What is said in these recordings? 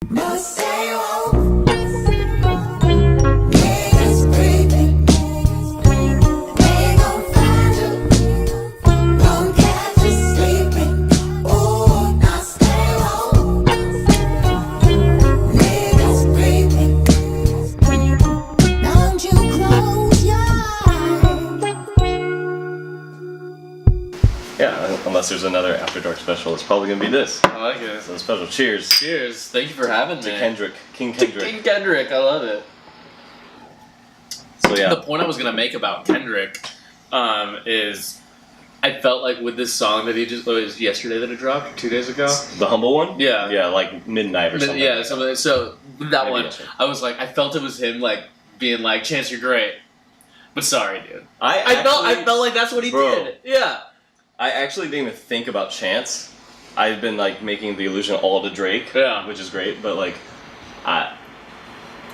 Must stay home. Niggas breathing. They gon' find you. Gon' catch you sleeping. Ooh, now stay home. Niggas breathing. Don't you close your eyes. Yeah, unless there's another After Dark special, it's probably gonna be this. I like it. So special. Cheers. Cheers. Thank you for having me. To Kendrick. King To Kendrick. King Kendrick. I love it. So yeah. The point I was going to make about Kendrick is I felt like with this song that he just, it was yesterday that it dropped, 2 days ago. The Humble one? Yeah. Yeah, like midnight or something. Yeah, like something. So that Maybe one, yesterday. I was like, I felt it was him like being like, Chance, you're great. But sorry, dude. I felt like that's what he Bro. did. Yeah. I actually didn't even think about Chance. I've been like making the illusion all to Drake, Yeah. which is great, but like,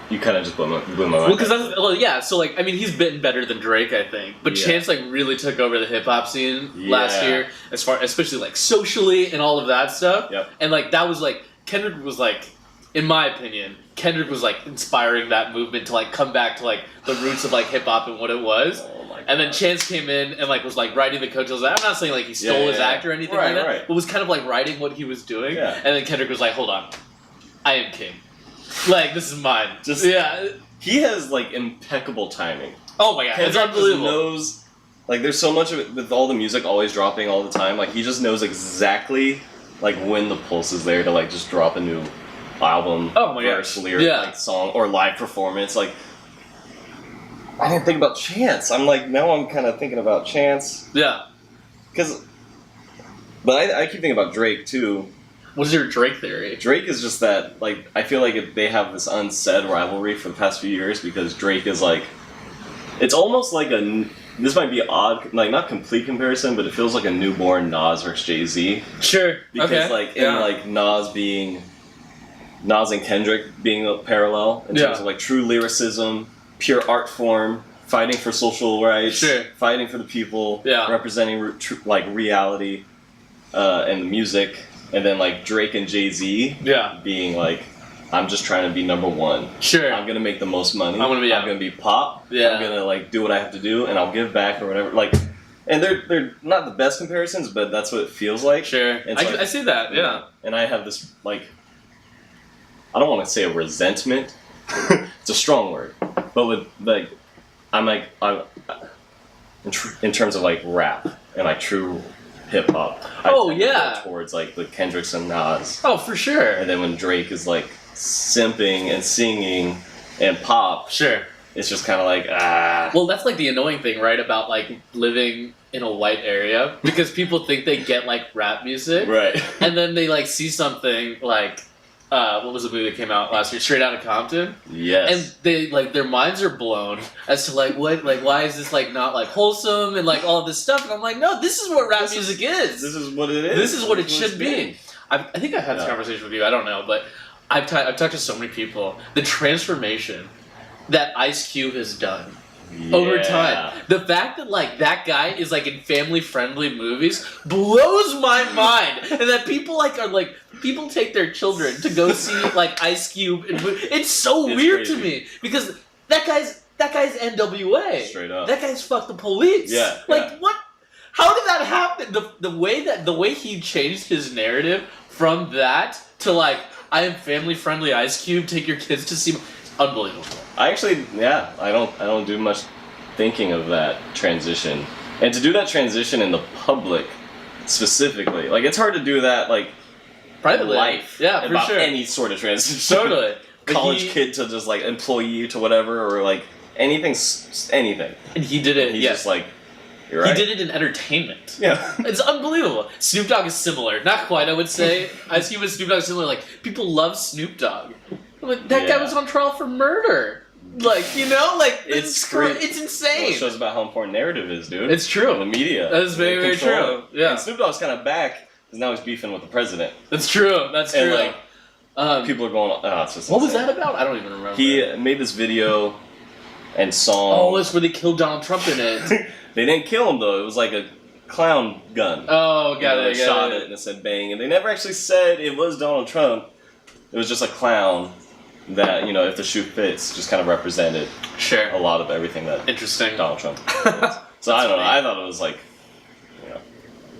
you kind of just blew my mind. Well, because so like, I mean, he's been better than Drake, I think. But Yeah. Chance like really took over the hip hop scene last Yeah. year, especially like socially and all of that stuff. Yep. And like that was like Kendrick was like, in my opinion, Kendrick was like inspiring that movement to like come back to like the roots of like hip hop and what it was. Oh my God. And then Chance came in and like was like riding the coattails. I'm not saying like he stole Yeah, his yeah. act or anything Right, like that, right. but was kind of like writing what he was doing. Yeah. And then Kendrick was like, "Hold on, I am king. Like this is mine." Just- yeah. He has like impeccable timing. Oh my god, it's Kendrick just unbelievable. knows, like, there's so much of it with all the music always dropping all the time. Like, he just knows exactly like when the pulse is there to like just drop a new album, Oh my verse, gosh. lyric, Yeah. like song or live performance. Like, I didn't think about Chance. I'm like, now I'm kind of thinking about Chance Yeah. but I keep thinking about Drake too. What's your Drake theory? Drake is just that, like, I feel like they have this unsaid rivalry for the past few years because Drake is like, it's almost like this might be odd, like not complete comparison, but it feels like a newborn Nas versus Jay-Z. Sure. Because okay. like, in yeah. like Nas and Kendrick being a parallel in Yeah. terms of like true lyricism, pure art form, fighting for social rights, Sure. fighting for the people, Yeah. representing like reality and the music. And then like Drake and Jay-Z Yeah. being like, I'm just trying to be number one. Sure. I'm gonna make the most money. I'm gonna be pop. Yeah. I'm gonna like do what I have to do, and I'll give back or whatever. Like, and they're not the best comparisons, but that's what it feels like. Sure. It's like- I see that. Yeah. And I have this like, I don't want to say a resentment. It's a strong word, but with like, I'm in terms of like rap and like true hip hop. Oh, I tend to go yeah. towards like the Kendricks and Nas. Oh, for sure. And then when Drake is like simping and singing and pop, Sure. it's just kind of like, ah. Well, that's like the annoying thing, right? About like living in a white area because people think they get like rap music, Right. and then they like see something like what was the movie that came out last year? Straight Outta Compton. Yes. And they like their minds are blown as to like what like why is this like not like wholesome and like all of this stuff, and I'm like, no, this is what rap music is. This is what it is. This is what it This should it's be. been. I think I've had this Yeah. conversation with you. I don't know, but I've talked to so many people. The transformation that Ice Cube has done over Yeah. time. The fact that like that guy is like in family friendly movies blows my mind, and that people like are like people take their children to go see like Ice Cube. It's so It's weird crazy. to me because that guy's NWA. Straight up. That guy's fuck the police. Yeah, Like yeah. what? How did that happen? The way he changed his narrative from that to like I am family friendly Ice Cube. Take your kids to see. Unbelievable. I actually, yeah, I don't do much thinking of that transition, and to do that transition in the public specifically, like it's hard to do that like Privately. life, Yeah, for about sure. any sort of transition. Totally. But College he- kid to just like employee to whatever, or like anything, anything. And he did it. He's Yeah. just like, you're right. He did it in entertainment. Yeah. It's unbelievable. Snoop Dogg is similar. Not quite, I would say. Ice Cube and Snoop Dogg is similar. Like, people love Snoop Dogg. Like, that guy Yeah. was on trial for murder. Like, you know? Like, It's cra- great. It's Well, insane. it shows about how important narrative is, dude. It's true. The media. That is very, They very control true. it. Yeah. And Snoop Dogg's kind of back because now he's beefing with the president. That's true. That's And, true. like, people are going, oh, it's just what was insane. that about? I don't even remember. He made this video and song. Oh, that's where they killed Donald Trump in it. They didn't kill him though. It was like a clown gun. Oh, got You know, it. they shot it and it said bang, and they never actually said it was Donald Trump. it was just a clown that, you know, if the shoe fits, just kind of represented Sure. a lot of everything that Interesting. Donald Trump is. So I don't know. I thought it was like, you know,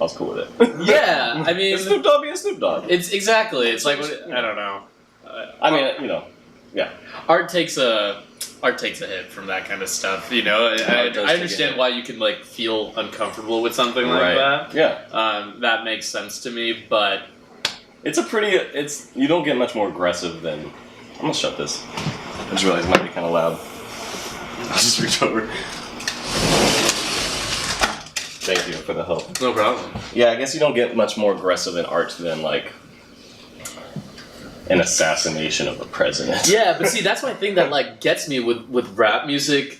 I was cool with it. Yeah, I mean, It's Snoop Dogg being Snoop Dogg. it's exactly. It's like I don't know. I mean, you know, yeah. Art takes a hit from that kind of stuff. You know, Art does I take a understand hit. why you can like feel uncomfortable with something like Right. that. Yeah. That makes sense to me, but It's a pretty. It's you don't get much more aggressive than. I'm gonna shut this. I just realized it might be kind of loud. I'll just reach over. Thank you for the help. no problem. Yeah, I guess you don't get much more aggressive in art than like an assassination of a president. Yeah, but see, that's my thing that like gets me with rap music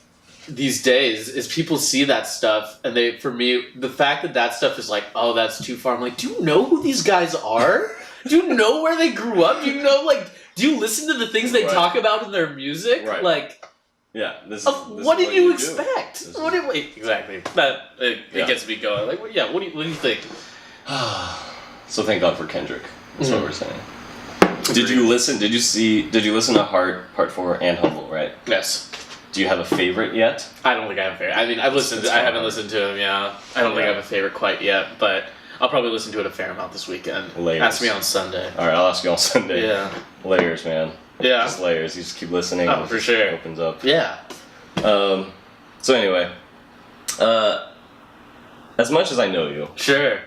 these days is people see that stuff and they, for me, the fact that stuff is like, oh, that's too far. I'm like, do you know who these guys are? Do you know where they grew up? Do you know like? Do you listen to the things they Right. talk about in their music? Right. Like, Yeah. This is what did you do. expect? This is- What did exactly? That it Yeah. gets me going. Like, yeah. What do you think? So thank God for Kendrick. That's Mhm. what we're saying. Did you listen? Did you listen to Heart Part 4 and Humble? Right. Yes. Do you have a favorite yet? I don't think I have a favorite. I mean, I've listened. It's I haven't hard. listened to him. Yeah, I don't think I Yeah. have a favorite quite yet, but I'll probably listen to it a fair amount this weekend. Layers. Ask me on Sunday. All right, I'll ask you on Sunday. Yeah. Layers, man. Yeah. Just layers. You just keep listening. Oh, and it for just sure. Opens up. Yeah. So anyway, as much as I know you, Sure.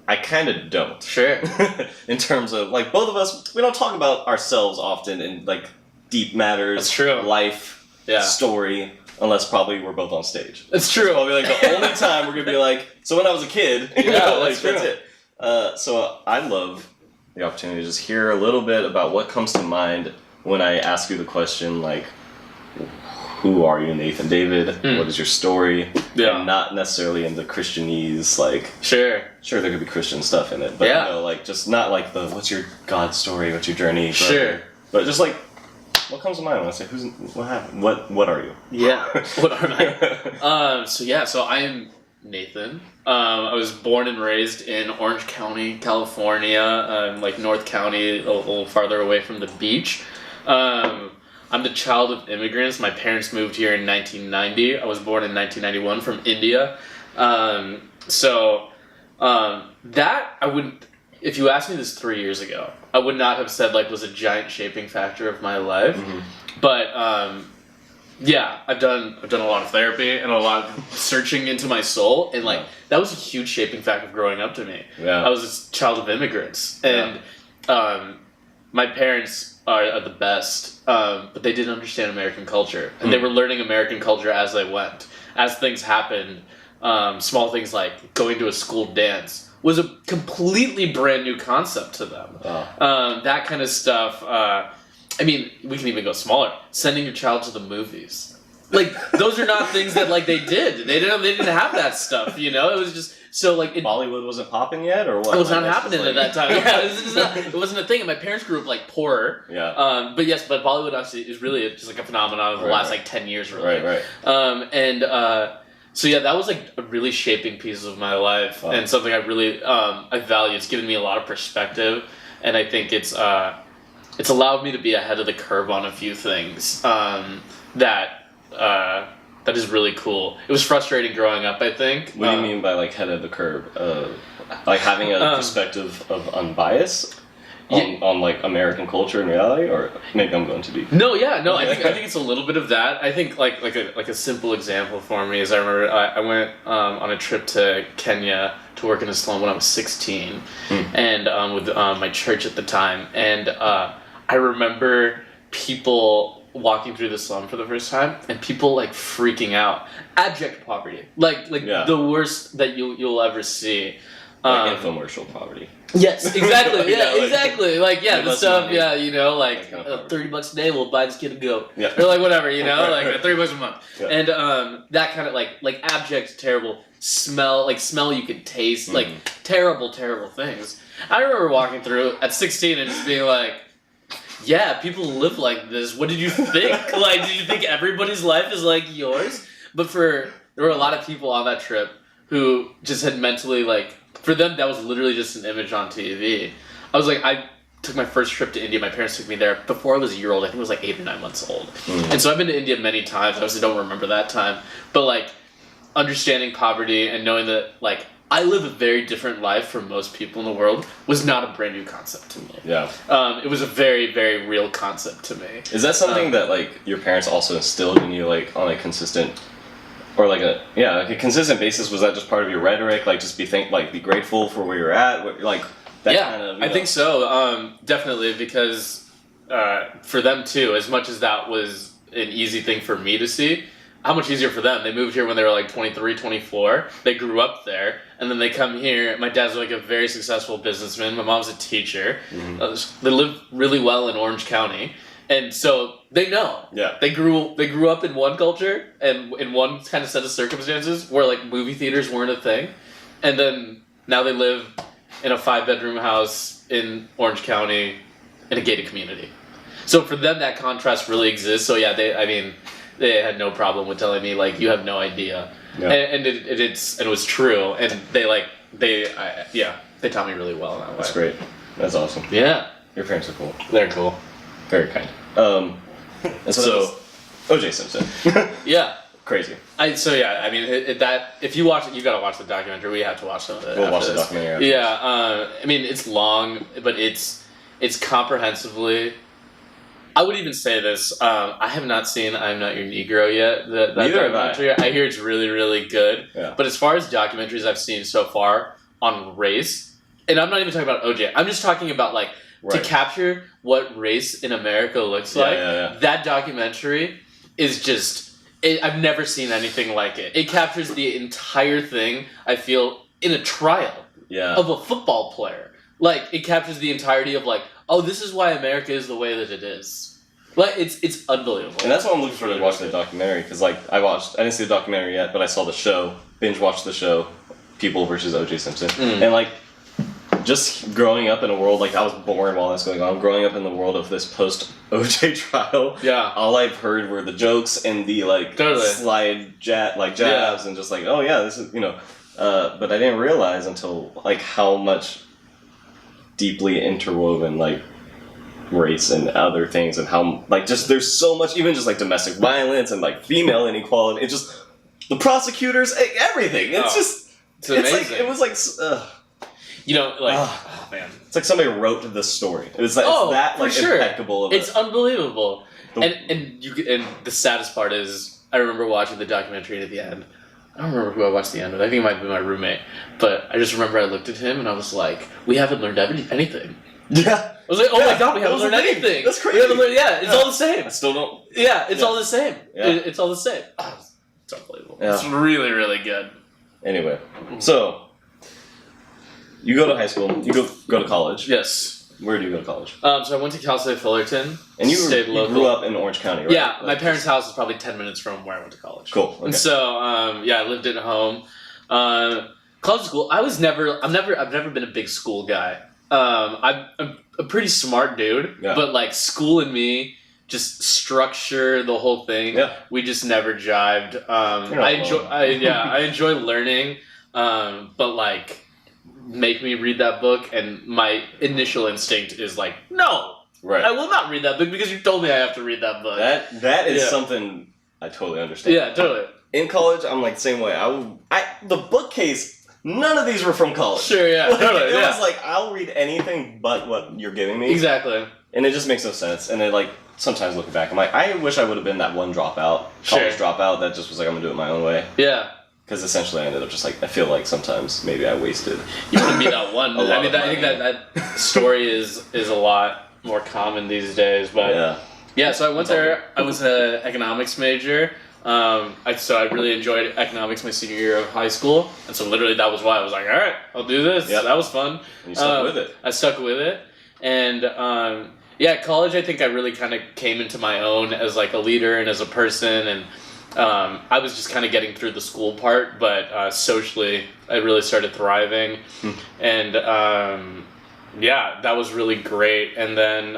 I kind of don't. Sure. In terms of like both of us, we don't talk about ourselves often in like deep matters. That's true. Life, Yeah. story, unless probably we're both on stage. It's true. Probably like the only time we're gonna be like, so when I was a kid, you Yeah, know, like, that's true. that's it. So I love the opportunity to just hear a little bit about what comes to mind when I ask you the question, like, who are you, Nathan David? What is your story? Yeah. And not necessarily in the Christianese, like, Sure. sure, there could be Christian stuff in it, but Yeah. you know, like, just not like the, what's your God story, what's your journey? Sure. But just like, what comes to mind when I say, what happened? What are you? Yeah. What are I? So I am Nathan. I was born and raised in Orange County, California, like North County, a little farther away from the beach. I'm the child of immigrants. My parents moved here in 1990. I was born in 1991 from India. That I wouldn't. If you asked me this 3 years ago, I would not have said like was a giant shaping factor of my life. Mhm. But yeah, I've done a lot of therapy and a lot of searching into my soul, and like that was a huge shaping factor of growing up to me. Yeah. I was a child of immigrants, and my parents are the best, but they didn't understand American culture, and they were learning American culture as they went. As things happened, small things like going to a school dance was a completely brand new concept to them. Oh. That kind of stuff. I mean, we can even go smaller. Sending your child to the movies, like those are not things that like they did. They didn't have that stuff. You know, it was just so like Bollywood wasn't popping yet, or what? it was not Like, that's happening just, at that time. Yeah, it wasn't a thing. And my parents grew up like poorer. Yeah. But yes, but Bollywood actually is really just like a phenomenon of the Right, last right. like 10 years, really. Right. So yeah, that was like a really shaping piece of my life, Wow. and something I really I value. It's given me a lot of perspective, and I think it's allowed me to be ahead of the curve on a few things that is really cool. It was frustrating growing up, I think. What do you mean by like head of the curve? Like having a perspective of unbiased on like American culture and reality, or maybe I'm going too deep. No, yeah, no. I think it's a little bit of that. I think like a simple example for me is I remember I went on a trip to Kenya to work in a slum when I was 16, and with my church at the time, and I remember people walking through the slum for the first time and people like freaking out, abject poverty, like Yeah. the worst that you'll ever see. Like infomercial poverty. Yes, exactly. Yeah, Yeah, like- exactly. Like, yeah, Give the us stuff. money. Yeah, you know, like That kind of $30 a day, we'll buy this kid a goat. Yeah. Or like whatever, you know, like $30 a month, Yeah. and that kind of like abject, terrible smell you could taste, like Mm-hmm. terrible things. I remember walking through at 16 and just being like, yeah, people live like this. What did you think? Like, did you think everybody's life is like yours? But there were a lot of people on that trip who just had mentally, like, for them, that was literally just an image on TV. I was like, took my first trip to India. My parents took me there before I was a year old. I think it was like 8 or 9 months old. And so I've been to India many times. I obviously don't remember that time. But like understanding poverty and knowing that like I live a very different life from most people in the world was not a brand new concept to me. Yeah. It was a very, very real concept to me. Is that something that like your parents also instilled in you like on a consistent or like a consistent basis? Was that just part of your rhetoric? Like just be grateful for where you're at? Like that kind of, I think so. Definitely, because for them too, as much as that was an easy thing for me to see, how much easier for them. They moved here when they were like 23, 24. They grew up there, and then they come here. My dad's like a very successful businessman. My mom's a teacher. They live really well in Orange County, and so they know. Yeah. They grew up in one culture and in one kind of set of circumstances where like movie theaters weren't a thing, and then now they live in a 5-bedroom house in Orange County in a gated community. So for them, that contrast really exists. So yeah, they had no problem with telling me like, you have no idea. Yeah. And it was true. And they taught me really well in that way. That's great. That's awesome. Yeah. Your parents are cool. They're cool. Very kind. And so O.J. Simpson. Yeah. Crazy. If you watch it, you gotta watch the documentary. We have to watch some of it. We'll watch the documentary after Yeah. It's long, but it's comprehensively. I would even say this. I have not seen "I'm Not Your Negro" yet. That Neither have documentary. I hear it's really, really good. Yeah. But as far as documentaries I've seen so far on race, and I'm not even talking about OJ. I'm just talking about like to capture what race in America looks like. Yeah. That documentary is just. I've never seen anything like it. It captures the entire thing. I feel in a trial of a football player. Like it captures the entirety of like, oh, this is why America is the way that it is. Like it's unbelievable. And that's why I'm looking forward to watching the documentary, because like I didn't see the documentary yet, but I saw the show, binge watched the show, People versus O.J. Simpson, and like just growing up in a world like I was born while that's going on, growing up in the world of this post O.J. trial. Yeah. All I've heard were the jokes and the like slide jabs and just like, oh yeah, this is but I didn't realize until like how much deeply interwoven like race and other things, and how like just there's so much, even just like domestic violence and like female inequality. It's just the prosecutors, everything. It's amazing. like it was like oh man, it's like somebody wrote this story. It's like it's that like impeccable. It's unbelievable. And the saddest part is I remember watching the documentary, and at the end, I don't remember who I watched the end with. I think it might be my roommate. But I just remember I looked at him and I was like, we haven't learned anything. Yeah. I was like, oh my god, we haven't learned anything. That's crazy. We haven't learned, it's all the same. I still don't. Yeah, it's all the same. Yeah. It's all the same. Oh, it's unbelievable. Yeah. It's really, really good. Anyway, so you go to high school, you go to college. Yes. Where do you go to college? So I went to Cal State Fullerton. And you local. grew up in Orange County, right? Yeah, my parents' house is probably 10 minutes from where I went to college. Cool. Okay. And so, I lived at home. College school, I've never been a big school guy. I'm a pretty smart dude, but like school and me, just structure, the whole thing. Yeah. We just never jived. I enjoy learning, but like make me read that book, and my initial instinct is like, no, I will not read that book because you told me I have to read that book. That is something I totally understand. Yeah, totally. In college, I'm like the same way. The bookcase. None of these were from college. Sure, yeah, totally. It was like, I'll read anything but what you're giving me. Exactly. And it just makes no sense. And then, like, sometimes looking back, I'm like, I wish I would have been that one college dropout that just was like, I'm going to do it my own way. Yeah. Because essentially I ended up just like, I feel like sometimes maybe I wasted. You wouldn't be that one. I think that story is a lot more common these days. But yeah, so I went there. I was an economics major. So I really enjoyed economics my senior year of high school, and so literally that was why I was like, all right, I'll do this. Yep. That was fun. And you stuck with it. I stuck with it, and college, I think I really kind of came into my own as like a leader and as a person, and I was just kind of getting through the school part, but socially I really started thriving, and that was really great, and then.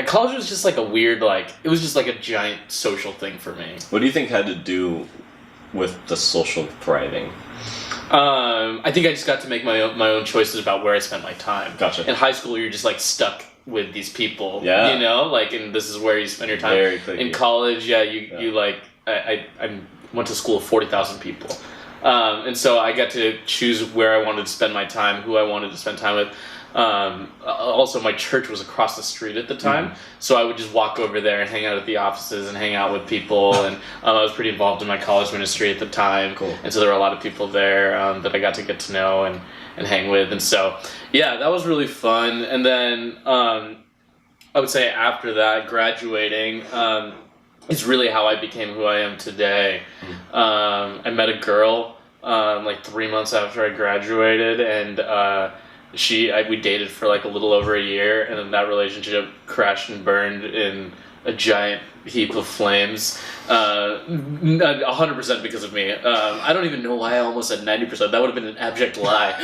College was just like a weird, it was just like a giant social thing for me. What do you think had to do with the social thriving? I think I just got to make my own choices about where I spent my time. Gotcha. In high school, you're just like stuck with these people. Yeah. You know, like, and this is where you spend your time. Very clicky. In college, you like I went to school of 40,000 people. And so I got to choose where I wanted to spend my time, who I wanted to spend time with. Also, my church was across the street at the time, so I would just walk over there and hang out at the offices and hang out with people. And I was pretty involved in my college ministry at the time, Cool. and so there were a lot of people there that I got to get to know and hang with. And so, yeah, that was really fun. And then I would say after that, graduating is really how I became who I am today. I met a girl like 3 months after I graduated, and we dated for like a little over a year, and then that relationship crashed and burned in a giant heap of flames. 100% because of me. I don't even know why I almost said 90%. That would have been an abject lie.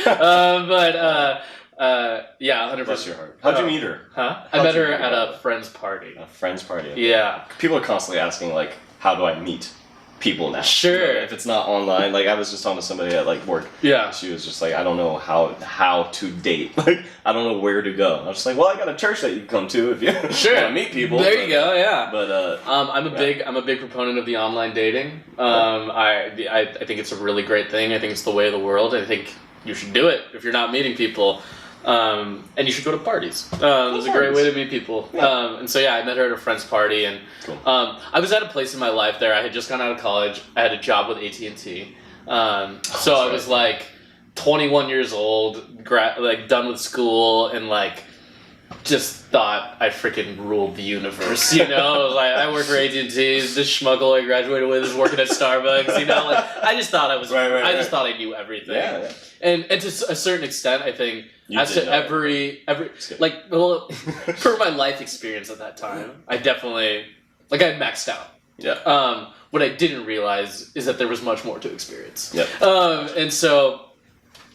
Yeah, 100%. Bless your heart. How'd you meet her? Huh? I How'd met you her meet her? at a friend's party. A friend's party. Yeah. People are constantly asking, like, how do I meet people now? Sure. You know, if it's not online, like I was just talking to somebody at like work. Yeah. She was just like, I don't know how to date. Like, I don't know where to go. I was just like, well, I got a church that you can come to if you Sure. want to meet people. There you go. Yeah. But I'm a big proponent of the online dating. I think it's a really great thing. I think it's the way of the world. I think you should do it if you're not meeting people. And you should go to parties. It's a great way to meet people. Yeah. And so yeah, I met her at a friend's party, and Cool. I was at a place in my life there. I had just gone out of college. I had a job with AT&T. So I was like 21 years old, like done with school, and like just thought I freaking ruled the universe. You know, like I work for AT&T. This schmuggle I graduated with is working at Starbucks. You know, like I just thought I was. I just thought I knew everything. Yeah. And to a certain extent, I think You as did to know every like, well, for my life experience at that time, I definitely like I maxed out. Yeah. What I didn't realize is that there was much more to experience. Yep. And so,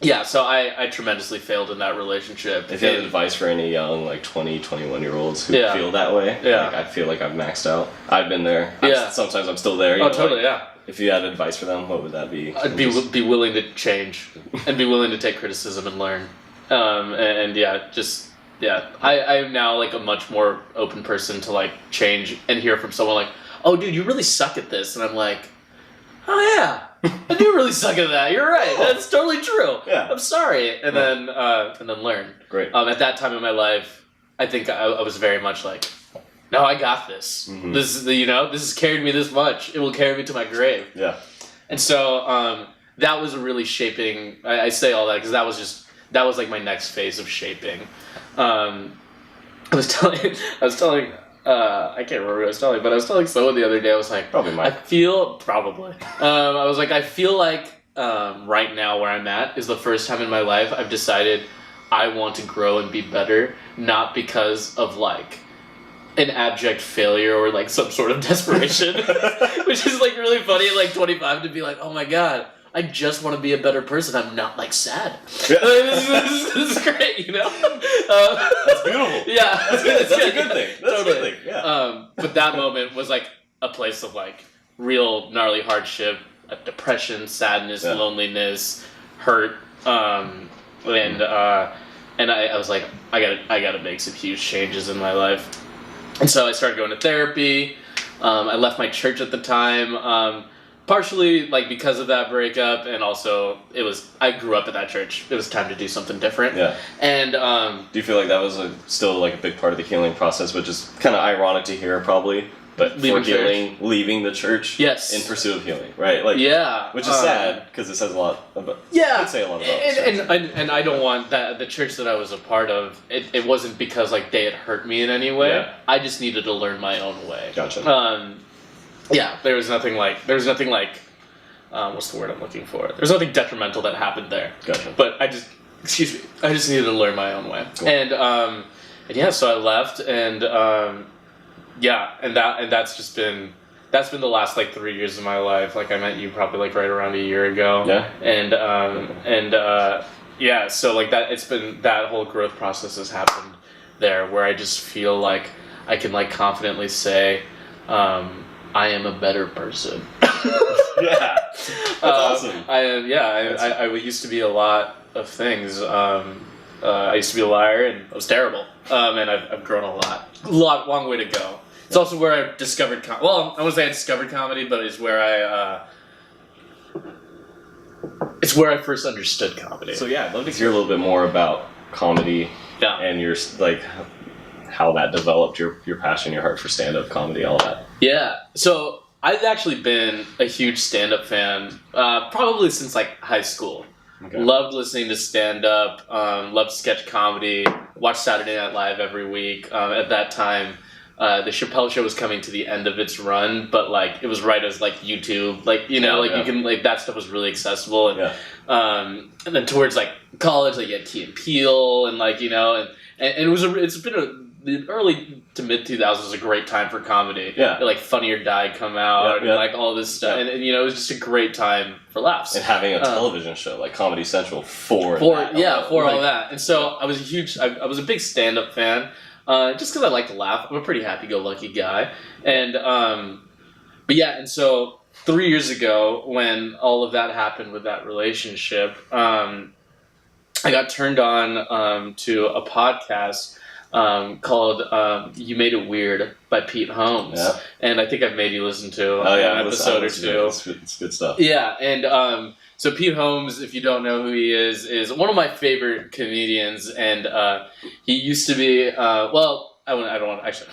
yeah, so I tremendously failed in that relationship. If you had advice for any young, like 20, 21-year-olds who Yeah. feel that way, Yeah. like, I feel like I've maxed out. I've been there. Yeah. Sometimes I'm still there. You Oh, know, totally, like, yeah. If you had advice for them, what would that be? I'd be willing to change and be willing to take criticism and learn. And yeah, just, yeah. I am now like a much more open person to like change and hear from someone like, oh, dude, you really suck at this. And I'm like, oh, yeah, I do really suck at that. You're right. That's totally true. Yeah. I'm sorry. And then learn. Great. At that time in my life, I think I was very much like, no, I got this. Mhm. This is this has carried me this much. It will carry me to my grave. Yeah. And so that was a really shaping. I say all that because that was like my next phase of shaping. I was telling. I can't remember who I was telling, but I was telling someone the other day. I was like, Probably Mike. I feel like right now where I'm at is the first time in my life I've decided I want to grow and be better, not because of like an abject failure or like some sort of desperation, which is like really funny at like 25 to be like, oh my god, I just want to be a better person. I'm not like sad. Yeah. This is great, you know. That's beautiful. Yeah, That's good. That's a good thing. That's Totally. a good thing. Yeah. But that moment was like a place of like real gnarly hardship, depression, sadness, Yeah. loneliness, hurt, and I was like, I gotta make some huge changes in my life. And so I started going to therapy. I left my church at the time, partially like because of that breakup, and also I grew up at that church. It was time to do something different. Yeah. And Do you feel like that was still like a big part of the healing process, but just kind of ironic to hear probably, but Leaving for healing, leaving the church Yes. in pursuit of healing, right? Like, yeah, which is sad because it says a lot about. Yeah, I'd say a lot about church. and I don't want that the church that I was a part of. It wasn't because like they had hurt me in any way. Yeah. I just needed to learn my own way. Gotcha. Yeah, there was nothing like what's the word I'm looking for? There's nothing detrimental that happened there. Gotcha. But I just needed to learn my own way. Cool. And yeah, so I left, and that's been the last like 3 years of my life. Like I met you probably like right around a year ago. Yeah. And yeah, so like that whole growth process has happened there, where I just feel like I can like confidently say, I am a better person. Yeah. awesome. I used to be a lot of things. I used to be a liar, and I was terrible. And I've grown a lot, long way to go. It's also where I discovered well, I wouldn't say I discovered comedy, but it's where I first understood comedy. So yeah, I'd love to hear a little bit more about comedy and your like how that developed your passion, your heart for stand-up comedy, all that. Yeah. So I've actually been a huge stand-up fan probably since like high school. Okay. Loved listening to stand-up, loved sketch comedy, watched Saturday Night Live every week. At that time, the Chappelle Show was coming to the end of its run, but like it was right as like YouTube, like you know, you can like that stuff was really accessible, and then towards like college, like you had Key and Peele, and like you know, and it was it's been the early to mid 2000s was a great time for comedy. Yeah, like Funny or Die come out, and like all this stuff, and you know it was just a great time for laughs. And having a television show like Comedy Central for all that, and so I was I was a big stand-up fan. Just because I like to laugh. I'm a pretty happy-go-lucky guy. And, but yeah, and so 3 years ago, when all of that happened with that relationship, I got turned on to a podcast called You Made It Weird by Pete Holmes. Yeah. And I think I've made you listen to an episode or two. It's good stuff. Yeah, and so Pete Holmes, if you don't know who he is one of my favorite comedians, and he used to be, well, I don't want to, actually,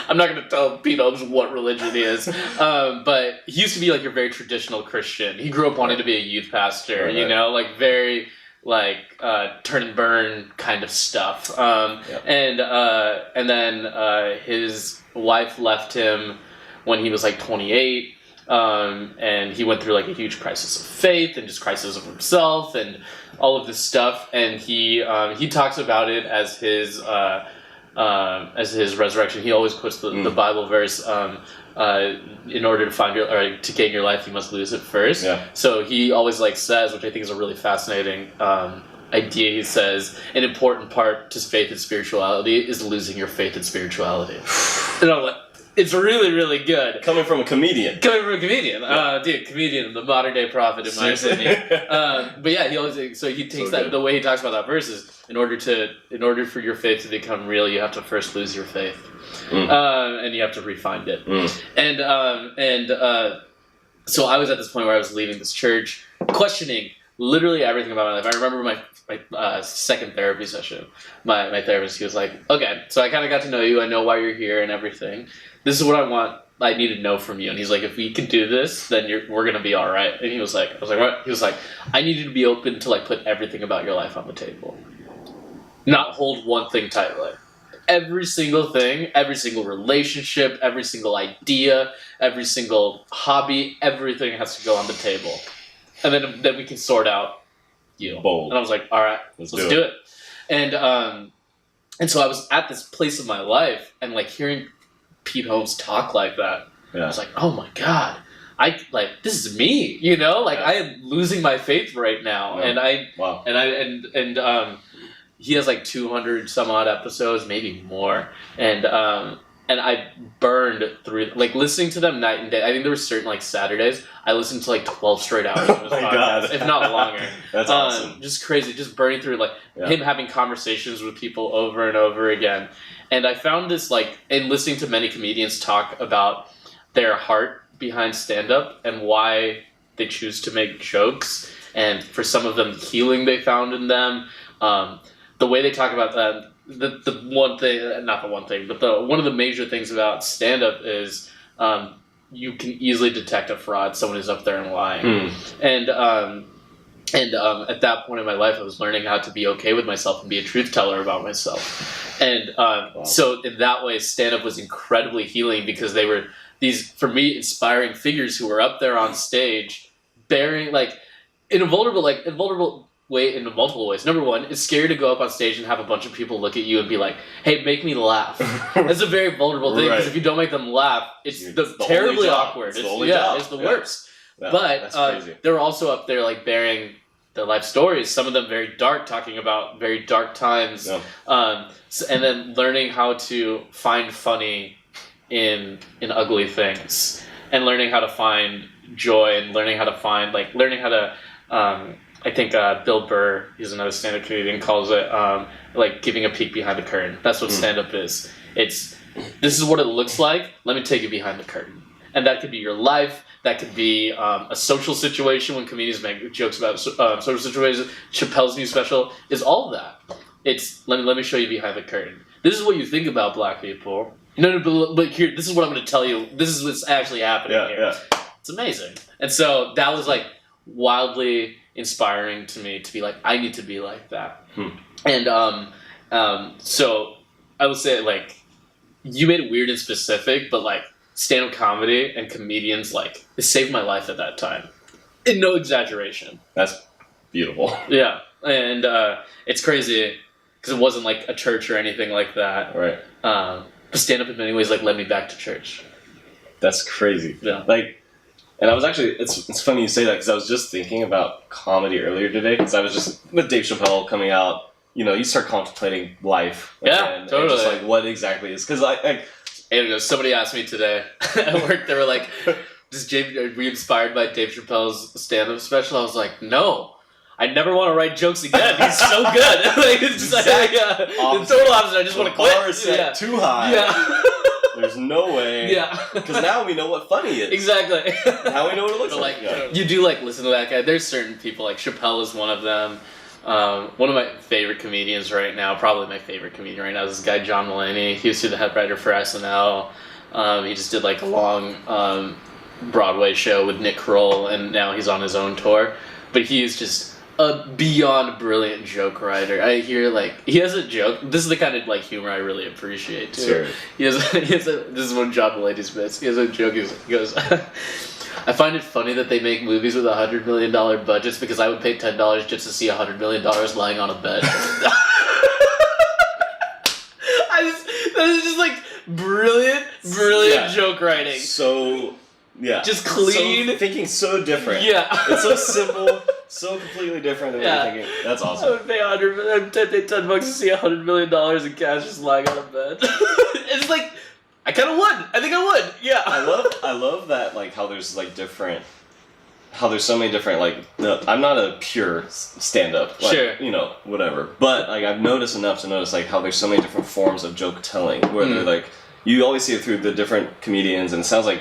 I'm not going to tell Pete Holmes what religion he is, but he used to be like your very traditional Christian. He grew up wanting to be a youth pastor, you know, like very, like, turn and burn kind of stuff. And then his wife left him when he was like 28. And he went through like a huge crisis of faith and just crisis of himself and all of this stuff. And he talks about it as his resurrection. He always quotes the Bible verse, in order to find to gain your life, you must lose it first. Yeah. So he always like says, which I think is a really fascinating idea. He says an important part to faith and spirituality is losing your faith and spirituality. And I'm like, it's really, really good. Coming from a comedian. Comedian, the modern day prophet in my opinion. But yeah, he takes that. The way he talks about that verse is in order for your faith to become real, you have to first lose your faith, and you have to re-find it. So I was at this point where I was leaving this church, questioning literally everything about my life. I remember my second therapy session. My therapist, he was like, "Okay, so I kind of got to know you. I know why you're here and everything. This is what I need to know from you." And he's like, "If we can do this, then we're gonna be all right." And I was like, "What?" He was like, "I need you to be open to like put everything about your life on the table, not hold one thing tightly. Every single thing, every single relationship, every single idea, every single hobby, everything has to go on the table, and then we can sort out you." Bold. And I was like, "All right, let's do it." And so I was at this place of my life, and like hearing Pete Holmes talk like that, I was like, "Oh my God, this is me," you know, like I am losing my faith right now, and he has like 200 some odd episodes, maybe more, and I burned through like listening to them night and day. I think there were certain like Saturdays I listened to like 12 straight hours of his podcast, if not longer. That's awesome. Just crazy, just burning through like him having conversations with people over and over again. And I found this like in listening to many comedians talk about their heart behind stand-up and why they choose to make jokes, and for some of them the healing they found in them. The way they talk about that, one of the major things about stand-up is you can easily detect a fraud, someone who's up there and lying. And at that point in my life, I was learning how to be okay with myself and be a truth teller about myself. And so in that way, stand-up was incredibly healing because they were these, for me, inspiring figures who were up there on stage bearing, like, in a vulnerable way, in multiple ways. Number one, it's scary to go up on stage and have a bunch of people look at you and be like, "Hey, make me laugh." That's a very vulnerable thing, because if you don't make them laugh, it's terribly awkward. It's the worst. Yeah, but they were also up there like bearing their life stories, some of them very dark, talking about very dark times, and then learning how to find funny in ugly things, and learning how to find joy and learning how to I think Bill Burr, he's another stand-up comedian, calls it like giving a peek behind the curtain. That's what stand-up is. This is what it looks like. Let me take you behind the curtain. And that could be your life. That could be a social situation when comedians make jokes about social situations. Chappelle's new special is all of that. It's let me show you behind the curtain. This is what you think about black people. No, but here, this is what I'm going to tell you. This is what's actually happening here. Yeah. It's amazing. And so that was like wildly inspiring to me to be like, I need to be like that. And so I would say like, you made it weird and specific, but like stand-up comedy and comedians, like, it saved my life at that time. In no exaggeration. That's beautiful. Yeah. And it's crazy because it wasn't like a church or anything like that. Right. But stand-up in many ways like led me back to church. That's crazy. Yeah. Like, and I was actually, it's funny you say that because I was just thinking about comedy earlier today because I was just, with Dave Chappelle coming out, you know, you start contemplating life. Yeah, totally. And just like, what exactly is, because somebody asked me today at work, they were like, are we inspired by Dave Chappelle's stand-up special? I was like, no. I never want to write jokes again. He's so good. Like, it's just like, the total opposite. I just want to quit. The bar is set too high. Yeah. There's no way. Yeah. Because now we know what funny is. Exactly. Now we know what it looks like. You do like listen to that guy. There's certain people, like Chappelle is one of them. One of my favorite comedians right now, probably my favorite comedian right now, is this guy John Mulaney. He used to be the head writer for SNL. He just did like a long Broadway show with Nick Kroll, and now he's on his own tour. But he is just a beyond brilliant joke writer. I hear like he has a joke. This is the kind of like humor I really appreciate too. Sure. This is one John Mulaney's bits. He has a joke. He goes. I find it funny that they make movies with $100 million budgets because I would pay $10 just to see $100 million lying on a bed. That is just like brilliant joke writing. So, yeah. Just clean. So, thinking so different. Yeah. It's so simple, so completely different than what you're thinking. That's awesome. I would pay $10 to see $100 million in cash just lying on a bed. It's like, I kind of would. I think I would. Yeah. I love that, like, how there's, like, how there's so many different, like, I'm not a pure stand-up. Like, sure. You know, whatever. But, like, I've noticed enough to notice, like, how there's so many different forms of joke telling. Where they're, like, you always see it through the different comedians, and it sounds like,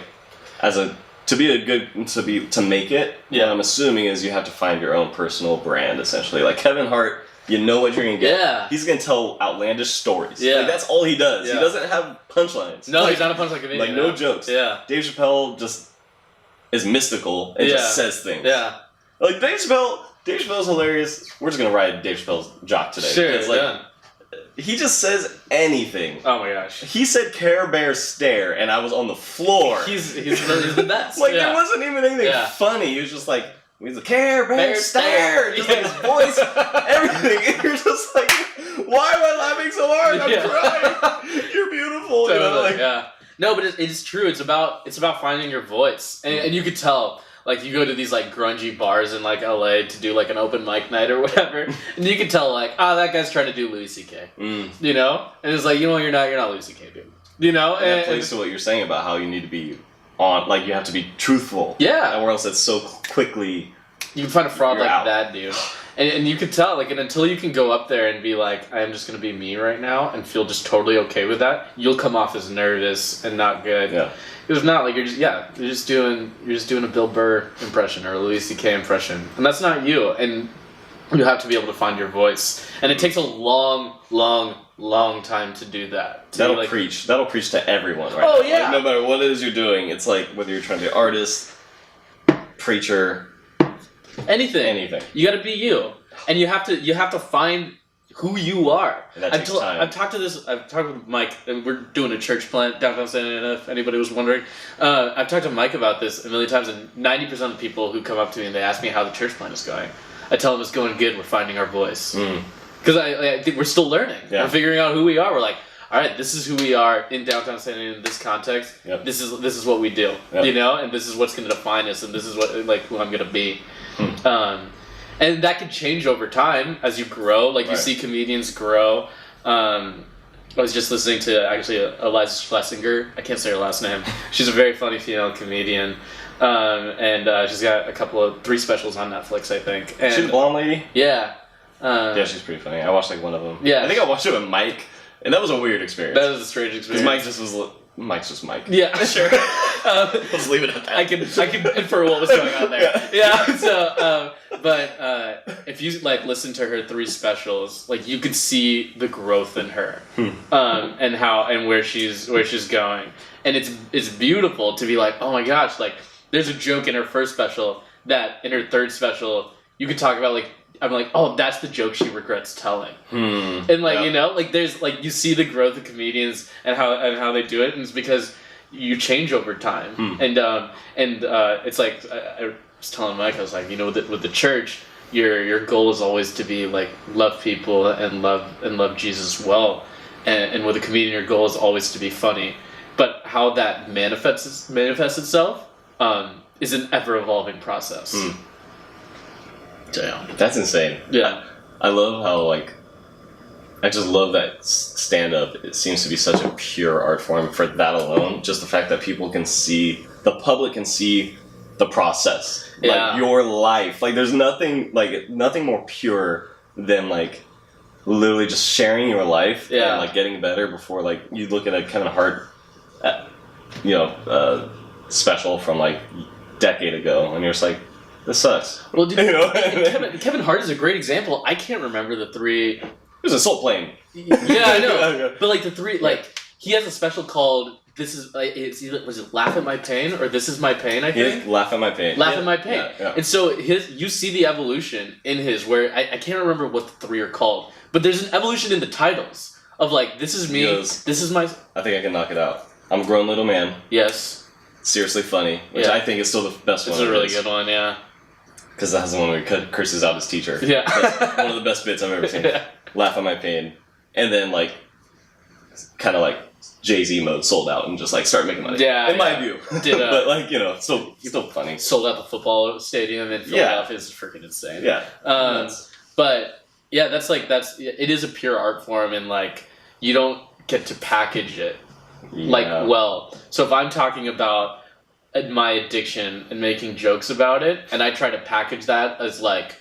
to make it, what I'm assuming is you have to find your own personal brand, essentially. Like, Kevin Hart, you know what you're gonna get. Yeah. He's gonna tell outlandish stories. Yeah. Like, that's all he does. Yeah. He doesn't have punchlines. No, like, he's not a punchline comedian. Like, no jokes. Yeah. Dave Chappelle just is mystical and just says things. Yeah. Like, Dave Chappelle's hilarious. We're just gonna ride Dave Chappelle's jock today. Sure, it's like, he just says anything. Oh my gosh. He said Care Bear stare, and I was on the floor. He's the best. Like, there wasn't even anything funny. He was just like, he's like, Care Bear stare! Just like his voice, everything. And you're just like, why am I laughing so hard? I'm crying. You're beautiful. Totally, you know? Like, yeah. No, but it's true. It's about finding your voice. And you could tell, like, you go to these, like, grungy bars in, like, LA to do, like, an open mic night or whatever, and you can tell, like, that guy's trying to do Louis C.K. You know? And it's like, you know, you're not Louis C.K., dude. You know? And that plays to what you're saying about how you need to be like, you have to be truthful. Yeah. Or else it's so quickly... You can find a fraud like out. that, dude. And you can tell, like, and until you can go up there and be like, I am just going to be me right now and feel just totally okay with that, you'll come off as nervous and not good. Yeah. Because not like you're just doing a Bill Burr impression or a Louis C.K. impression, and that's not you. And you have to be able to find your voice, and it takes a long time to do that. That'll preach to everyone, right? Oh now. yeah. Like, no matter what it is you're doing, it's like whether you're trying to be an artist, preacher, anything. You got to be you, and you have to find who you are. And that takes time. I've talked with Mike, and we're doing a church plant downtown Santa Ana, if anybody was wondering. I've talked to Mike about this a million times, and 90% of the people who come up to me and they ask me how the church plant is going, I tell them it's going good, we're finding our voice. Because I think we're still learning. Yeah. We're figuring out who we are. We're like, all right, this is who we are in downtown Santa Ana in this context. Yep. This is what we do, you know, and this is what's going to define us, and this is what who I'm going to be. And that can change over time as you grow. Like, you see comedians grow. I was just listening to actually Eliza Schlesinger. I can't say her last name. She's a very funny female comedian, and she's got 3 specials on Netflix, I think. And, She's a blonde lady. Yeah. Yeah, she's pretty funny. I watched like one of them. Yeah. I think I watched it with Mike, and that was a weird experience. That was a strange experience. Because Mike's just Mike. Yeah, sure. Let's leave it at that. I can infer what was going on there. Yeah. So, but if you like listen to her 3 specials, like you could see the growth in her, and where she's going, and it's beautiful to be like, oh my gosh, like there's a joke in her first special that in her 3rd special you could talk about like. I'm like, oh, that's the joke she regrets telling, and like you know, like there's like you see the growth of comedians and how they do it, and it's because you change over time, and it's like I was telling Mike, I was like, you know, with the church, your goal is always to be like love people and love Jesus well, and with a comedian, your goal is always to be funny, but how that manifests itself is an ever evolving process. Damn. That's insane. Yeah. I love how, like, I just love that stand-up. It seems to be such a pure art form for that alone. Just the fact that people can see, the public can see the process. Yeah. Like, your life. Like, there's nothing more pure than, like, literally just sharing your life and, like, getting better before, like, you look at a Kevin Hart, special from, like, a decade ago, and you're just like, this sucks. Well, dude, Kevin Hart is a great example. I can't remember the 3. It was a soul plane. Yeah, I know. But like the 3, like he has a special called "This Is." It's either was it "Laugh at My Pain" or "This Is My Pain." I think. Laugh at My Pain. Laugh at My Pain. Yeah. And so you see the evolution in his where I can't remember what the 3 are called, but there's an evolution in the titles of like this is me, this is my. I think I can knock it out. I'm a grown little man. Yes. Seriously funny, which I think is still the best one. It's a really good one, yeah. Because that's the one where he curses out his teacher. Yeah. That's one of the best bits I've ever seen. Yeah. Laugh at My Pain. And then, like, kind of like Jay-Z mode, sold out and just, like, start making money. Yeah. In my view. Did, but, like, you know, still funny. Sold out the football stadium in Philadelphia is freaking insane. Yeah. But, yeah, it is a pure art form and, like, you don't get to package it, like, well. So if I'm talking about my addiction and making jokes about it, and I try to package that as like,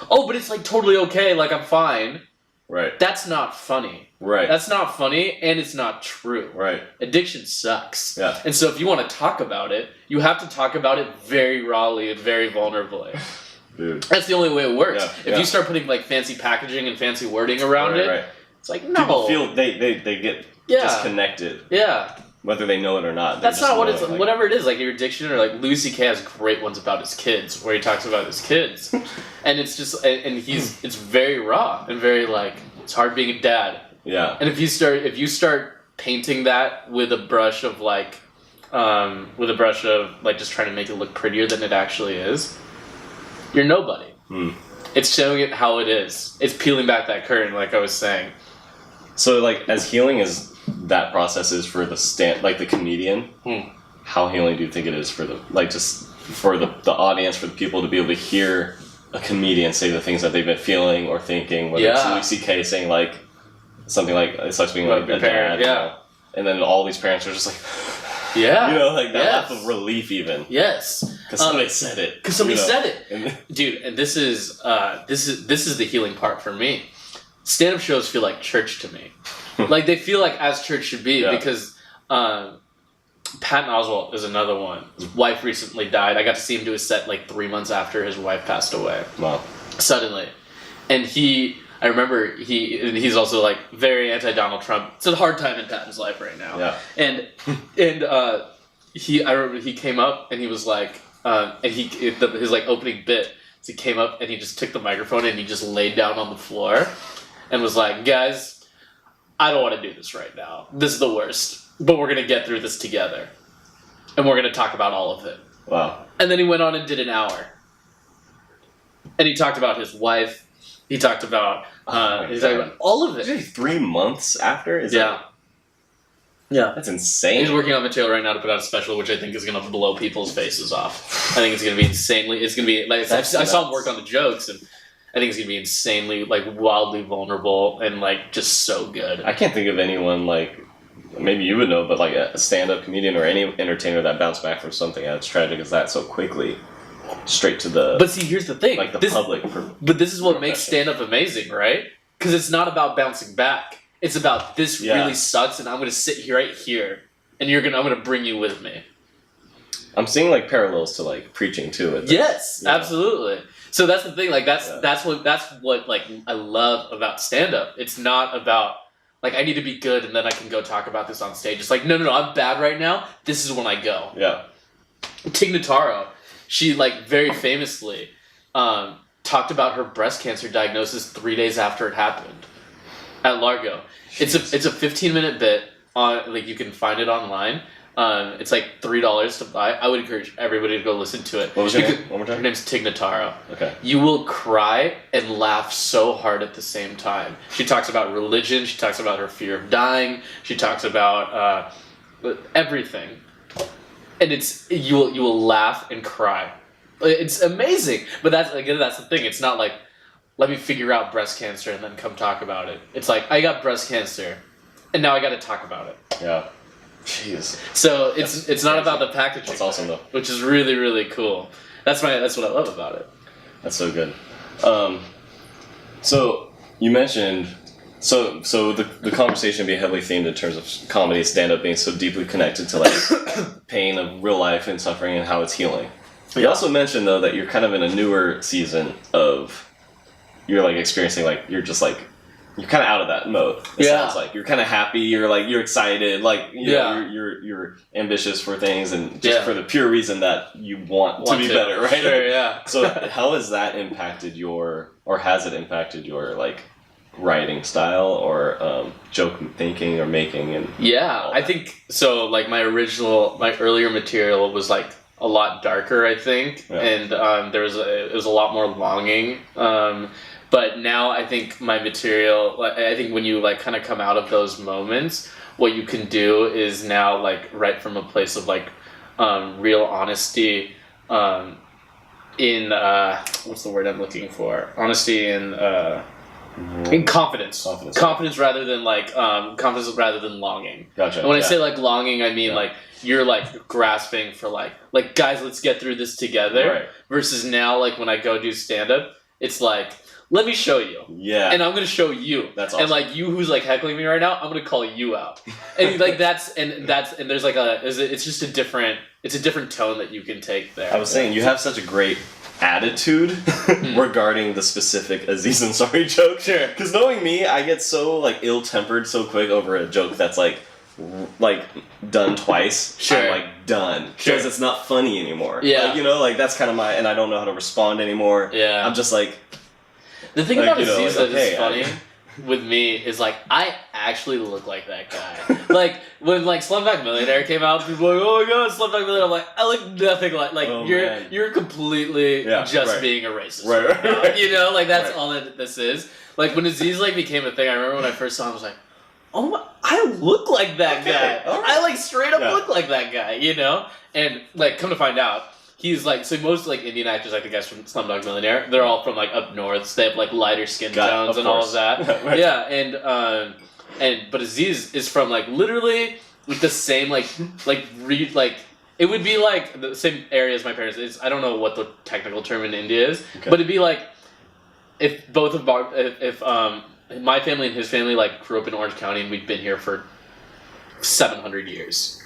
oh, but it's like totally okay, like I'm fine. Right. That's not funny. Right. That's not funny, and it's not true. Right. Addiction sucks. Yeah. And so if you want to talk about it, you have to talk about it very rawly and very vulnerably. Dude. That's the only way it works. Yeah. If you start putting like fancy packaging and fancy wording around it, it's like no. People feel they get disconnected. Yeah. Whether they know it or not. That's not what it's like, whatever it is, like your addiction or like Louis C.K. has great ones about his kids where he talks about his kids. And it's just and it's very raw and very like it's hard being a dad. Yeah. And if you start painting that with a brush of like just trying to make it look prettier than it actually is, you're nobody. It's showing it how it is. It's peeling back that curtain like I was saying. So like as healing as that process is for the comedian, how healing do you think it is for the audience, for the people to be able to hear a comedian say the things that they've been feeling or thinking, whether it's Louis C.K. saying like something like it sucks being like a parent, dad, you know? And then all these parents are just like yeah, you know, like that laugh of relief even. Yes. Because somebody said it. Because somebody said it. Dude, and this is the healing part for me. Stand-up shows feel like church to me. Like they feel like as church should be because Patton Oswalt is another one. His wife recently died. I got to see him do a set like 3 months after his wife passed away. Wow. Suddenly. And I remember he's also like very anti-Donald Trump. It's a hard time in Patton's life right now. Yeah. And I remember he came up and he was like, his like opening bit, so he came up and he just took the microphone and he just laid down on the floor and was like, guys, I don't want to do this right now. This is the worst. But we're going to get through this together. And we're going to talk about all of it. Wow. And then he went on and did an hour. And he talked about his wife. He talked about all of it. 3 months after? Yeah. That's insane. He's working on material right now to put out a special, which I think is going to blow people's faces off. I think it's going to be insanely. It's going to be like I saw him work on the jokes, and I think it's gonna be insanely like wildly vulnerable and like just so good. I can't think of anyone like, maybe you would know, but like a stand-up comedian or any entertainer that bounced back from something as tragic as that so quickly, straight to the But see, here's the thing. like the this, public. But this is what makes stand-up amazing, right? Because it's not about bouncing back. It's about this really sucks, and I'm gonna sit here right here, and I'm gonna bring you with me. I'm seeing like parallels to like preaching too. Yes, Yeah. absolutely. So that's the thing. Like that's what like I love about stand-up. It's not about like I need to be good and then I can go talk about this on stage. It's like no, I'm bad right now. This is when I go. Yeah. Tig Notaro, she like very famously talked about her breast cancer diagnosis 3 days after it happened at Largo. It's a 15-minute bit on like you can find it online. It's like $3 to buy. I would encourage everybody to go listen to it. What was her name? One more time? Her name's Tig Notaro. Okay. You will cry and laugh so hard at the same time. She talks about religion. She talks about her fear of dying. She talks about everything, and you will laugh and cry. It's amazing. But that's the thing. It's not like let me figure out breast cancer and then come talk about it. It's like I got breast cancer, and now I got to talk about it. Yeah. Jeez. So it's not about the packaging. That's awesome though. Which is really, really cool. That's what I love about it. That's so good. So you mentioned so the conversation being heavily themed in terms of comedy, stand up being so deeply connected to like pain of real life and suffering and how it's healing. You also mentioned though that you're kind of in a newer season of you're like experiencing like you're just like you're kind of out of that mode. It sounds like you're kind of happy. You're excited. Like you know, you're ambitious for things and just for the pure reason that you want to be better, right? Sure, yeah. So how has that impacted has it impacted your like writing style or joke thinking or making and I think so. Like my earlier material was like a lot darker, I think, and it was a lot more longing. But now I think my material, I think when you like kind of come out of those moments, what you can do is now like write from a place of like real honesty in what's the word I'm looking for? Honesty in confidence. Confidence rather than like confidence rather than longing. Gotcha. And when I say like longing, I mean like you're like grasping for like guys, let's get through this together. Right. Versus now, like when I go do stand up, it's like let me show you. Yeah. And I'm gonna show you. That's awesome. And like you who's like heckling me right now, I'm gonna call you out. And like and there's like it's just a different tone that you can take there. I was saying you have such a great attitude regarding the specific Aziz Ansari joke. Sure. Because knowing me, I get so like ill-tempered so quick over a joke that's like done twice. Sure. I'm like done. Sure. Because it's not funny anymore. Yeah. Like, you know, like that's kind of and I don't know how to respond anymore. Yeah. I'm just like. The thing about Aziz that is funny I with me is like I actually look like that guy. Like when like Slumdog Millionaire came out, people were like, "Oh my god, Slumdog Millionaire!" I'm like, I look nothing like you're completely being a racist. Right. You know, like that's all that this is. Like when Aziz like became a thing, I remember when I first saw him, I was like, "Oh my, I look like that guy. Right. I like straight up look like that guy." You know, and like come to find out. He's like, so most like Indian actors, like the guys from Slumdog Millionaire, they're all from like up north. So they have like lighter skin tones and all of that. Right. Yeah, but Aziz is from like literally like the same like it would be like the same area as my parents. I don't know what the technical term in India is, but it'd be like if both of my family and his family like grew up in Orange County and we'd been here for 700 years.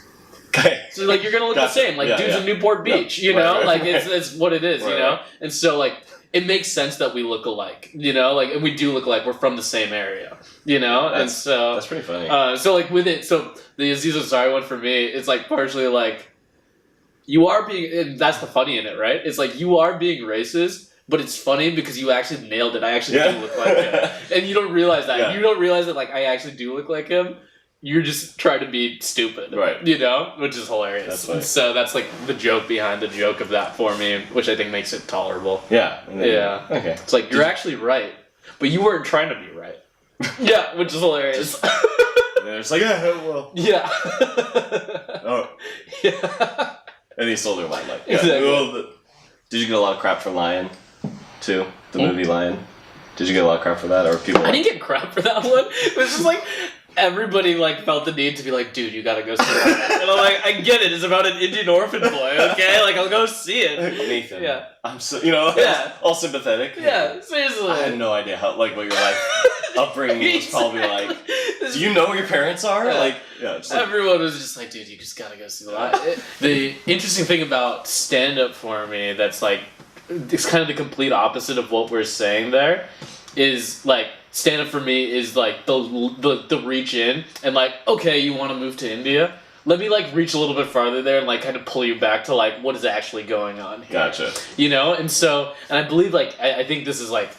Okay. So like you're gonna look the same, like dudes in Newport Beach, you know, like it's what it is, you know, and so like it makes sense that we look alike, you know, like and we do look alike. We're from the same area, you know, and so that's pretty funny. So like with it, so the Aziz Ansari one for me, it's like partially like you are being, and that's the funny in it, right? It's like you are being racist, but it's funny because you actually nailed it. I actually do look like him, and you don't realize that. Yeah. You don't realize that like I actually do look like him. You're just trying to be stupid, right? You know, which is hilarious. So that's like the joke behind the joke of that for me, which I think makes it tolerable. Yeah. Okay. It's like you're actually right, but you weren't trying to be right. Yeah, which is hilarious. And it's like, well. Yeah. Oh. Yeah. And he stole their line, like. Exactly. Well, did you get a lot of crap for Lion, too? The movie Lion. Did you get a lot of crap for that, or people? I didn't get crap for that one. It was just like everybody like felt the need to be like, dude, you gotta go see it. And I'm like, I get it. It's about an Indian orphan boy, okay? Like, I'll go see it. Nathan. Yeah. I'm so all sympathetic. Yeah, seriously. I had no idea how what your life upbringing was probably like. Do you know where your parents are? Yeah. Like, just like, everyone was just like, dude, you just gotta go see the live. The interesting thing about stand-up for me that's like, it's kind of the complete opposite of what we're saying there, is like, stand-up for me is like the reach in and like, okay, you want to move to India? Let me like reach a little bit farther there and like kind of pull you back to like what is actually going on here. Gotcha. You know? And so, and I believe like, I think this is like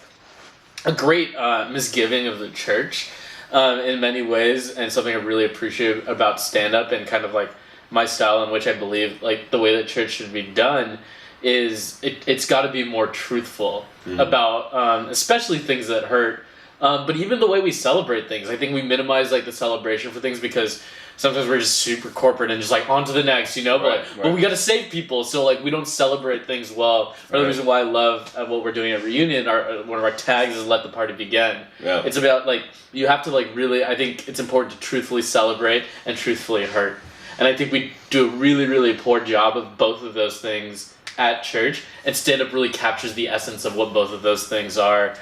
a great misgiving of the church in many ways, and something I really appreciate about stand-up and kind of like my style in which I believe like the way that church should be done is it's got to be more truthful about especially things that hurt. But even the way we celebrate things, I think we minimize like the celebration for things because sometimes we're just super corporate and just like on to the next, you know. But we got to save people, so like we don't celebrate things well. Or the reason why I love what we're doing at Reunion, one of our tags is "Let the Party Begin." Yeah. It's about like you have to like really. I think it's important to truthfully celebrate and truthfully hurt. And I think we do a really, really poor job of both of those things at church. And stand-up really captures the essence of what both of those things are.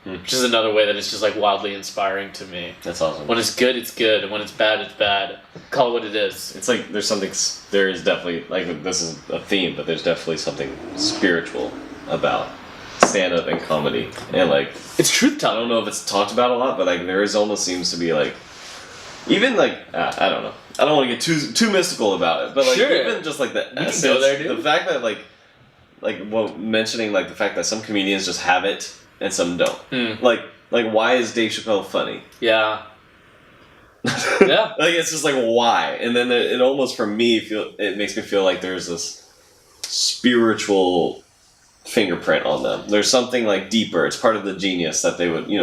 Which is another way that it's just like wildly inspiring to me. That's awesome. When it's good, it's good, and when it's bad, it's bad. Call it what it is. It's like there is definitely, like, this is a theme, but there's definitely something spiritual about stand-up and comedy. And like, it's truth I telling. don't know if it's talked about a lot, but like there is almost seems to be like, even like, I don't know. I don't want to get too mystical about it, but like even just like the essence, go there, dude. the fact that mentioning like the fact that some comedians just have it and some don't. Like why is Dave Chappelle funny? Yeah. Yeah. Like it's just like why, and then it almost for me it makes me feel like there's this spiritual fingerprint on them. There's something like deeper. It's part of the genius that they would you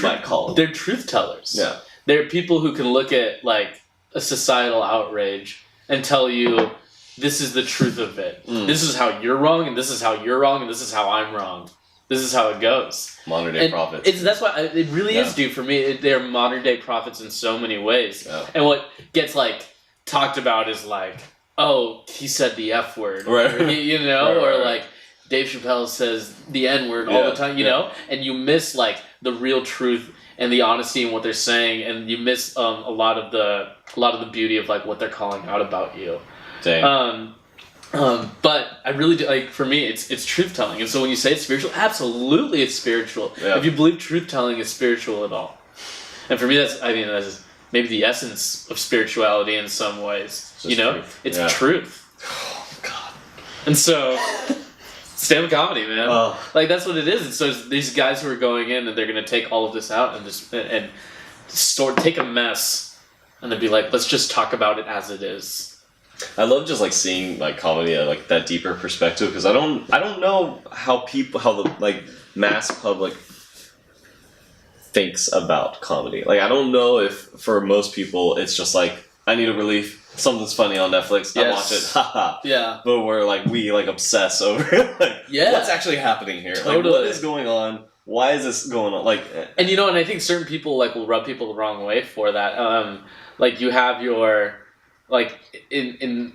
might call them. They're truth tellers. Yeah. They're people who can look at like a societal outrage and tell you this is the truth of it. This is how you're wrong, and this is how you're wrong, and this is how I'm wrong. This is how it goes. Modern day prophets. That's why it really is due for me. They're modern day prophets in so many ways. Yeah. And what gets like talked about is like, oh, he said the F word, right? Or like Dave Chappelle says the N word all the time, you know, and you miss like the real truth and the honesty in what they're saying, and you miss a lot of the beauty of like what they're calling out about you. Dang. But I really do, like, for me, it's truth telling, and so when you say it's spiritual, absolutely it's spiritual. Yeah. If you believe truth telling is spiritual at all, and for me that's maybe the essence of spirituality in some ways. Truth. It's truth. Oh God. And so stand-up comedy, man. Oh. Like that's what it is. And so it's these guys who are going in and they're gonna take all of this out and just take a mess and then be like, let's just talk about it as it is. I love just like seeing like comedy at like that deeper perspective because I don't know how the like mass public thinks about comedy. Like I don't know if for most people it's just like I need a relief, something's funny on Netflix, I watch it, haha. Yeah. But we obsess over what's actually happening here? Totally. Like what is going on? Why is this going on? Like and and I think certain people like will rub people the wrong way for that. Like you have your like in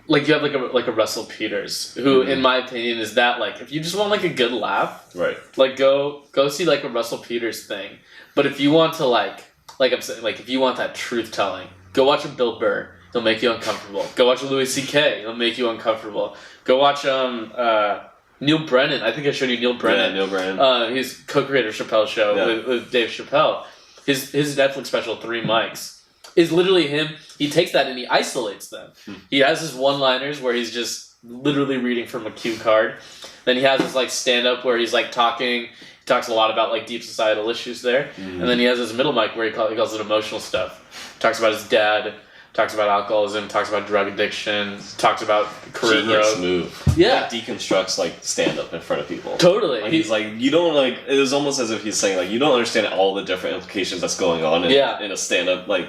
like you have like a Russell Peters who in my opinion is that like if you just want like a good laugh, right, like go see like a Russell Peters thing. But if you want to like I'm saying, like if you want that truth telling, go watch a Bill Burr, he'll make you uncomfortable. Go watch a Louis C.K., he'll make you uncomfortable. Go watch Neil Brennan. I think I showed you Neil Brennan. Yeah, Neil Brennan. He's co-creator of Chappelle's show with Dave Chappelle. His Netflix special, 3 Mics, is literally him. He takes that and he isolates them. He has his one-liners where he's just literally reading from a cue card. Then he has his like stand-up where he's like talking. He talks a lot about like deep societal issues there. And then he has his middle mic where he calls it emotional stuff. Talks about his dad. Talks about alcoholism. Talks about drug addiction. Talks about career growth. Move. Yeah. Like, deconstructs like stand-up in front of people. Totally. Like, he's like, you don't like. It was almost as if he's saying like, you don't understand all the different implications that's going on in a stand-up like.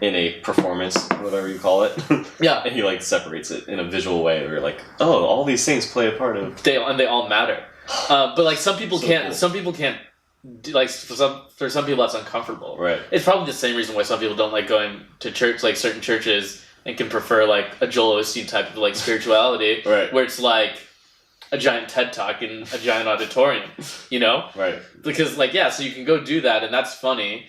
In a performance, whatever you call it. Yeah. And he like separates it in a visual way where you're like, oh, all these things play a part of they all matter. But like some people So can't. cool. Some people can't. Like for some people that's uncomfortable. Right. It's probably the same reason why some people don't like going to church, like certain churches, and can prefer like a Joel Osteen type of like spirituality, Right. where it's like a giant TED talk in a giant auditorium, you know? Right. Because like yeah, so you can go do that and that's funny,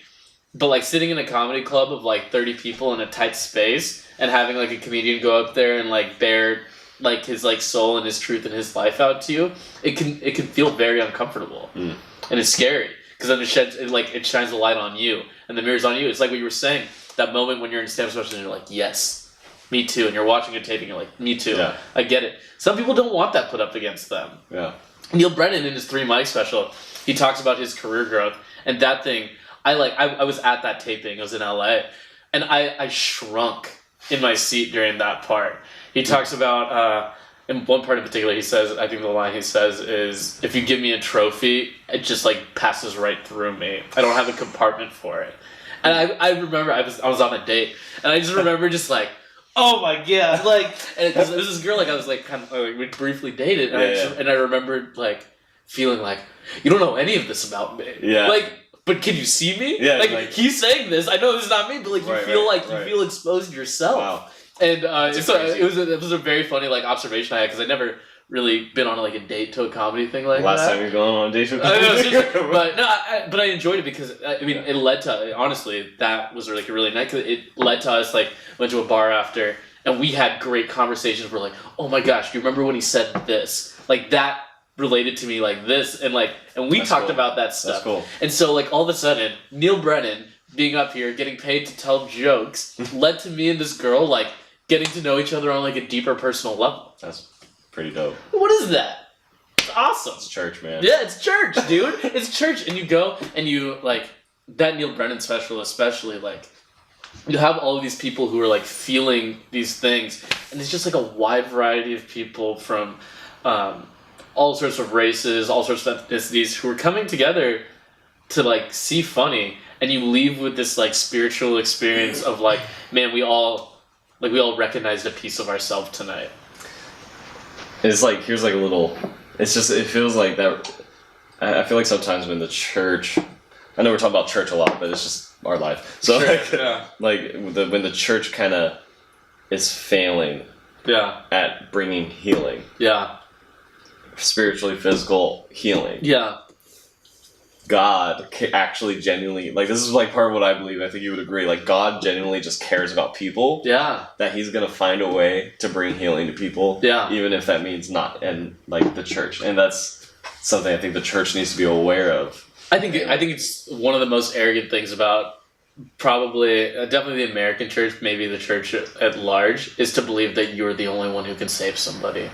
but like sitting in a comedy club of like 30 people in a tight space and having like a comedian go up there and like bear like his like soul and his truth and his life out to you, it can feel very uncomfortable. And it's scary because then it shines the light on you and the mirror's on you. It's like what you were saying, that moment when you're in stand-up special and you're like, yes, me too. And you're watching a tape and you're like, me too. Yeah. I get it. Some people don't want that put up against them. Yeah. Neil Brennan in his 3 Mic special, he talks about his career growth and that thing. I was at that taping. I was in LA, and I shrunk in my seat during that part. He talks about. In one part in particular, he says, I think the line he says is, if you give me a trophy, it just like passes right through me. I don't have a compartment for it. And I remember I was on a date, and I just remember just like, oh my god, like, and it was this girl like I was like kind of like we briefly dated, and and I remembered like feeling like, you don't know any of this about me. Yeah. Like, but can you see me? Yeah. Like he's saying this, I know this is not me, but like you Right, feel right, like right. you feel exposed yourself. Wow. And That's so crazy. it was a very funny like observation I had because I'd never really been on like a date to a comedy thing like Last that. time you're going on a date with I know, seriously. But no, but I enjoyed it because I mean it led to honestly that was like a really nice. It led to us like went to a bar after and we had great conversations. We're like, oh my gosh, do you remember when he said this? Like that related to me like this and we That's talked cool. about that stuff. That's cool. And so like all of a sudden Neil Brennan being up here getting paid to tell jokes led to me and this girl like getting to know each other on like a deeper personal level. That's pretty dope. What is that? It's awesome. It's church, man. Yeah, it's church, dude. It's church, and you go and you like that Neil Brennan special, especially like you have all of these people who are like feeling these things, and it's just like a wide variety of people from all sorts of races, all sorts of ethnicities who are coming together to like see funny, and you leave with this like spiritual experience of like, man, we all recognized a piece of ourselves tonight. It's like here's like a little. It's just it feels like that. I feel like sometimes when the church, I know we're talking about church a lot, but it's just our life. So Sure, like, yeah. when the church kind of is failing Yeah, at bringing healing, yeah, spiritually, physical healing. yeah. God actually genuinely like this is like part of what I believe. I think you would agree. Like God genuinely just cares about people. Yeah. That He's gonna find a way to bring healing to people. Yeah. Even if that means not in like the church, and that's something I think the church needs to be aware of. I think it's one of the most arrogant things about probably definitely the American church, maybe the church at large, is to believe that you're the only one who can save somebody.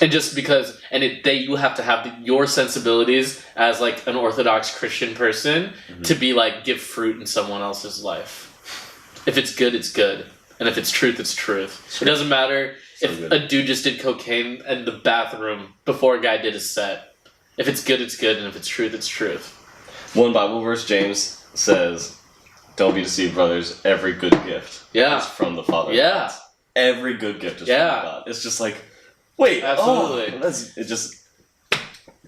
And just because, you have to have your sensibilities as like an Orthodox Christian person to be like give fruit in someone else's life. If it's good, it's good, and if it's truth, it's truth. It doesn't matter if good. a dude just did cocaine in the bathroom before a guy did a set. If it's good, it's good, and if it's truth, it's truth. One Bible verse, James says, "Don't be deceived, brothers. Every good gift is from the Father." Yeah. Every good gift is from God. It's just like, wait, Absolutely. It just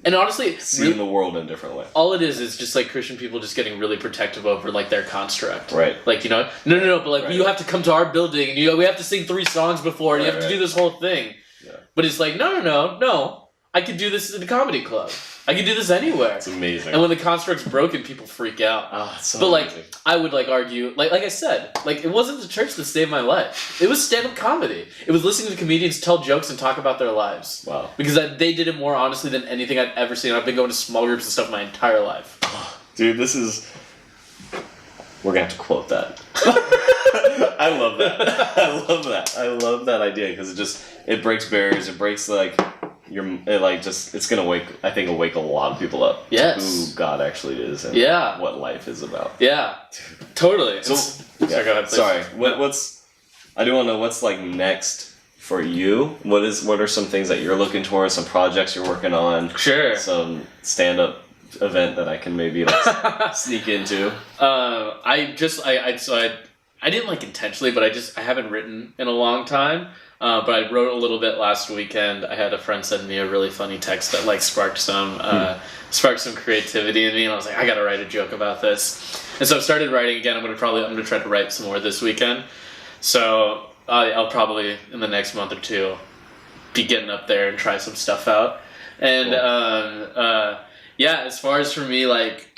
And honestly, seeing the world in a different way. all it is just like Christian people just getting really protective over like their construct. Right. Like, no, but like Right. you have to come to our building and we have to sing 3 songs before and you have to do this whole thing. Yeah. But it's like, no. I could do this at a comedy club. I could do this anywhere. It's amazing. And when the construct's broken, people freak out. It's so But like, amazing. I would like argue, like I said, like it wasn't the church that saved my life. It was stand-up comedy. It was listening to comedians tell jokes and talk about their lives. Wow. Because they did it more honestly than anything I've ever seen. I've been going to small groups and stuff my entire life. Dude, this is... We're going to have to quote that. I love that. I love that idea because it breaks barriers. It breaks like... it's gonna awake a lot of people up to Yes. who God actually is and Yeah. what life is about. Yeah, totally. So, Sorry, go ahead, please. sorry. What's I do want to know what's like next for you. What are some things that you're looking towards? Some projects you're working on? Sure. Some stand-up event that I can maybe like sneak into. I didn't like intentionally, but I haven't written in a long time. But I wrote a little bit last weekend. I had a friend send me a really funny text that like sparked some creativity in me, and I was like, I gotta write a joke about this. And so I started writing again. I'm gonna try to write some more this weekend. So I'll probably in the next month or two be getting up there and try some stuff out. And cool. As far as for me, like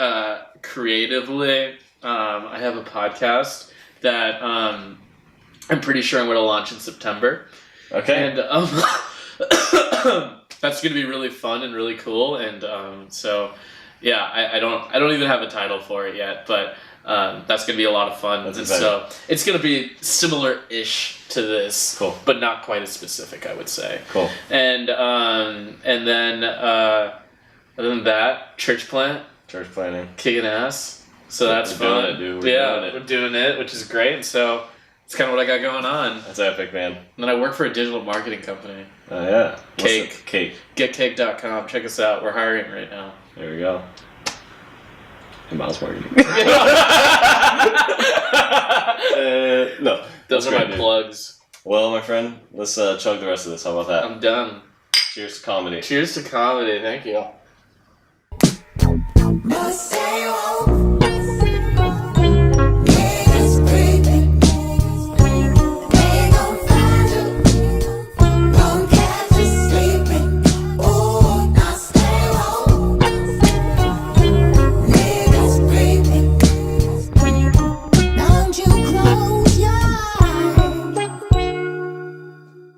creatively, I have a podcast that I'm pretty sure I'm going to launch in September. Okay. And that's going to be really fun and really cool. And I don't even have a title for it yet, but that's going to be a lot of fun. That's and exciting. so it's going to be similar-ish to this, Cool. but not quite as specific, I would say. Cool. And then other than that, church plant, Church planning. kicking ass. So that's We're doing fun. it, dude. We're doing it. We're doing it, which is great. And so it's kind of what I got going on. That's epic, man. And then I work for a digital marketing company. Oh, yeah. Cake. What's the cake. Getcake.com. Check us out. We're hiring right now. There we go. And Miles marketing. No. Those that's are great, my dude. plugs. Well, my friend, let's chug the rest of this. How about that? I'm done. Cheers to comedy. Cheers to comedy. Thank you. Must say you